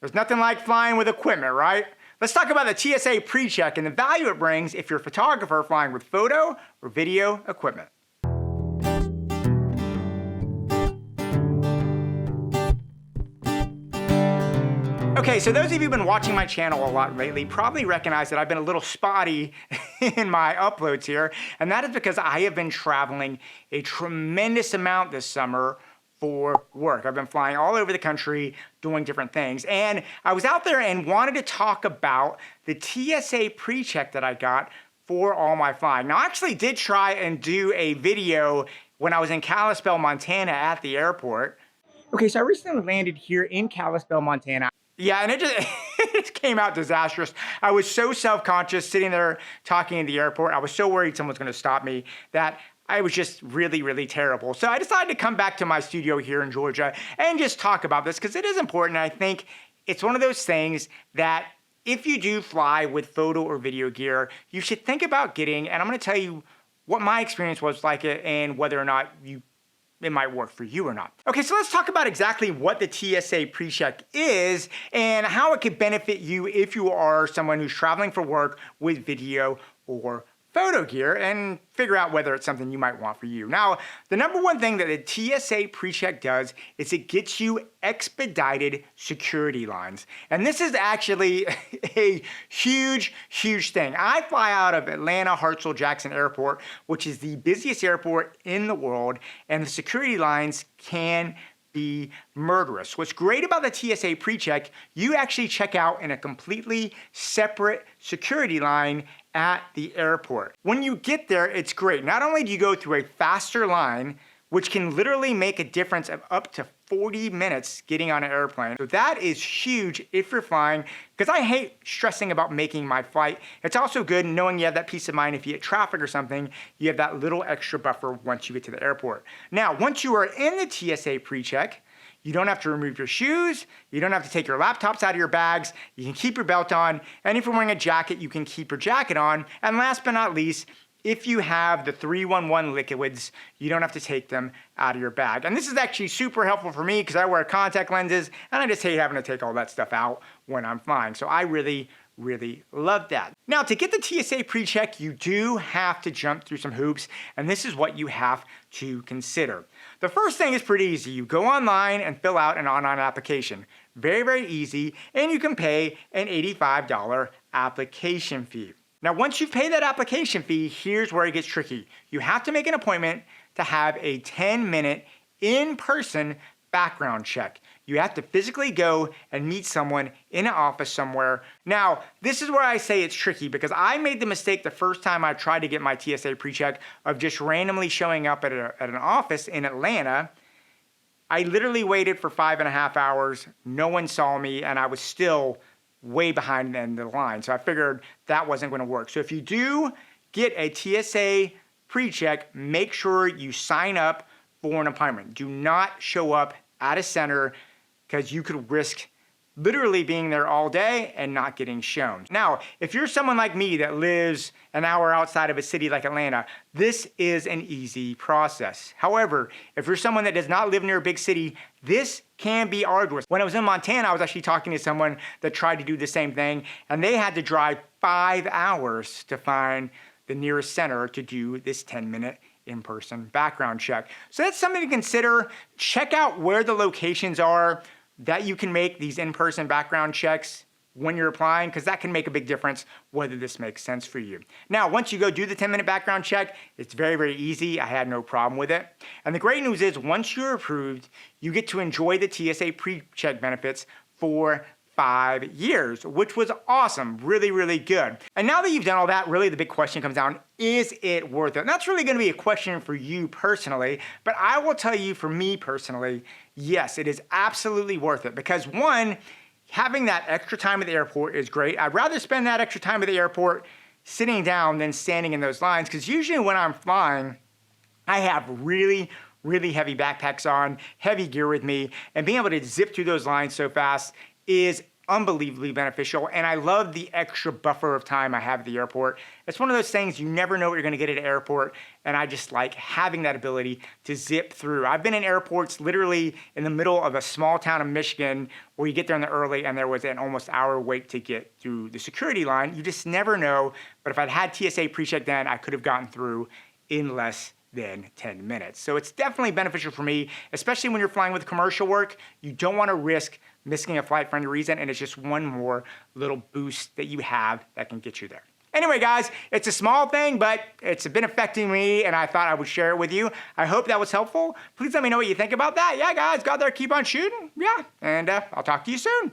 There's nothing like flying with equipment, right? Let's talk about the TSA PreCheck and the value it brings if you're a photographer flying with photo or video equipment. Okay, so those of you who've been watching my channel a lot lately probably recognize that I've been a little spotty in my uploads here, and that is because I have been traveling a tremendous amount this summer for work. I've been flying all over the country doing different things, and I was out there and wanted to talk about the TSA PreCheck that I got for all my flying. Now, I actually did try and do a video when I was in Kalispell, Montana at the airport. Okay, so I recently landed here in Kalispell, Montana. Yeah, and it just came out disastrous. I was so self-conscious sitting there talking in the airport. I was so worried someone was going to stop me that I was just really, really terrible. So I decided to come back to my studio here in Georgia and just talk about this because it is important. I think it's one of those things that if you do fly with photo or video gear, you should think about getting, and I'm going to tell you what my experience was like and whether or not it might work for you or not. Okay, so let's talk about exactly what the TSA PreCheck is and how it could benefit you if you are someone who's traveling for work with video or photo gear, and figure out whether it's something you might want for you. Now, the number one thing that the TSA PreCheck does is it gets you expedited security lines. And this is actually a huge, huge thing. I fly out of Atlanta Hartsfield-Jackson Airport, which is the busiest airport in the world, and the security lines can be murderous. What's great about the TSA PreCheck, you actually check out in a completely separate security line at the airport. When you get there, it's great. Not only do you go through a faster line, which can literally make a difference of up to 40 minutes getting on an airplane. So that is huge if you're flying, because I hate stressing about making my flight. It's also good knowing you have that peace of mind if you hit traffic or something, you have that little extra buffer once you get to the airport. Now, once you are in the TSA PreCheck, you don't have to remove your shoes, you don't have to take your laptops out of your bags, you can keep your belt on, and if you're wearing a jacket, you can keep your jacket on. And last but not least, if you have the 311 liquids, you don't have to take them out of your bag. And this is actually super helpful for me because I wear contact lenses and I just hate having to take all that stuff out when I'm flying. So I really love that. Now, to get the TSA PreCheck, you do have to jump through some hoops, and this is what you have to consider. The first thing is pretty easy. You go online and fill out an online application. Very, very easy, and you can pay an $85 application fee. Now, once you've paid that application fee, here's where it gets tricky. You have to make an appointment to have a 10-minute in-person background check. You have to physically go and meet someone in an office somewhere. Now, this is where I say it's tricky because I made the mistake the first time I tried to get my TSA PreCheck of just randomly showing up at an office in Atlanta. I literally waited for 5.5 hours. No one saw me, and I was still way behind in the line. So I figured that wasn't going to work. So if you do get a TSA PreCheck, make sure you sign up for an appointment. Do not show up at a center because you could risk literally being there all day and not getting shown. Now, if you're someone like me that lives an hour outside of a city like Atlanta, this is an easy process. However, if you're someone that does not live near a big city, this can be arduous. When I was in Montana, I was actually talking to someone that tried to do the same thing, and they had to drive 5 hours to find the nearest center to do this 10-minute in-person background check. So that's something to consider. Check out where the locations are that you can make these in-person background checks when you're applying, because that can make a big difference whether this makes sense for you. Now, once you go do the 10-minute background check, it's very, very easy. I had no problem with it. And the great news is once you're approved, you get to enjoy the TSA PreCheck benefits for 5 years, which was awesome. Really, really good. And now that you've done all that, really the big question comes down, is it worth it? And that's really going to be a question for you personally, but I will tell you for me personally, yes, it is absolutely worth it because one, having that extra time at the airport is great. I'd rather spend that extra time at the airport sitting down than standing in those lines because usually when I'm flying, I have really heavy backpacks on, heavy gear with me, and being able to zip through those lines so fast is unbelievably beneficial, and I love the extra buffer of time I have at the airport. It's one of those things you never know what you're gonna get at an airport, and I just like having that ability to zip through. I've been in airports literally in the middle of a small town of Michigan where you get there in the early and there was an almost hour wait to get through the security line. You just never know, but if I'd had TSA PreCheck then, I could have gotten through in less than 10 minutes. So it's definitely beneficial for me, especially when you're flying with commercial work. You don't want to risk missing a flight for any reason, and it's just one more little boost that you have that can get you there. Anyway, guys, it's a small thing, but it's been affecting me, and I thought I would share it with you. I hope that was helpful. Please let me know what you think about that. Yeah, guys, go out there, keep on shooting. Yeah, and I'll talk to you soon.